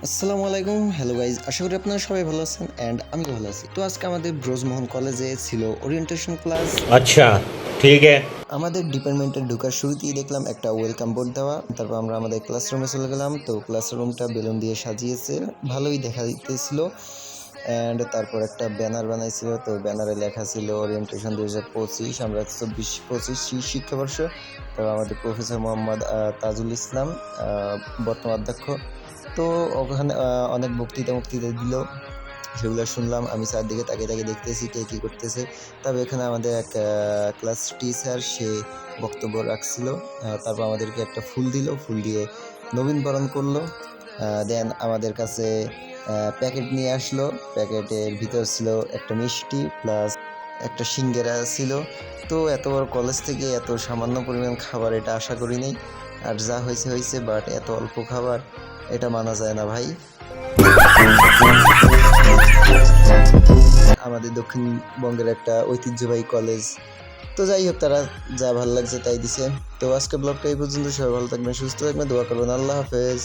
আসসালামু আলাইকুম, hello guys, আশা করি আপনারা সবাই ভালো আছেন অ্যান্ড আমি ভালো আছি। তো আজকে আমাদের ব্রজমোহন কলেজে ছিল ওরিয়েন্টেশন ক্লাস। अच्छा ठीक है। আমাদের ডিপার্টমেন্টে ঢোকার শুরুতেই দেখলাম একটা ওয়েলকাম বোর্ড দেওয়া। তারপর আমরা আমাদের ক্লাসরুমে চলে গেলাম। তো ক্লাসরুমটা বেলুন দিয়ে সাজিয়েছে, ভালোই দেখা দিতেছিল। অ্যান্ড তারপর একটা ব্যানার বানাইছিল, তো ব্যানারে লেখা ছিল ওরিয়েন্টেশন 2025, আমরা 24-25 শিক্ষাবর্ষ। তো আমাদের প্রফেসর মোহাম্মদ তাজুল ইসলাম, বর্তমান অধ্যক্ষ। তো ওখানে অনেক বক্তৃতা দিল, সেগুলো শুনলাম। আমি চারদিকে তাকিয়ে তাকিয়ে দেখতেছি কে কী করতেছে। তবে এখানে আমাদের এক ক্লাস টিচার, সে বক্তব্য রাখছিল। তারপর আমাদেরকে একটা ফুল দিল, ফুল দিয়ে নবীনবরণ করলো। দেন আমাদের কাছে প্যাকেট নিয়ে আসলো। প্যাকেটের ভিতর ছিল একটা মিষ্টি প্লাস একটা সিঙ্গারা ছিল। তো এত বড় কলেজ থেকে এত সামান্য পরিমাণ খাবার, এটা আশা করি নাই। আর যা হয়েছে হয়েছে, বাট এত অল্প খাবার এটা মানা যায় না ভাই। আমাদের দক্ষিণবঙ্গের একটা ঐতিহ্যবাহী কলেজ। তো যাই হোক, তারা যা ভালো লাগছে তাই দিছে। তো আজকে ব্লগটা এই পর্যন্ত। সবাই ভালো থাকবেন, সুস্থ থাকবেন, দোয়া করবেন। আল্লাহ হাফেজ।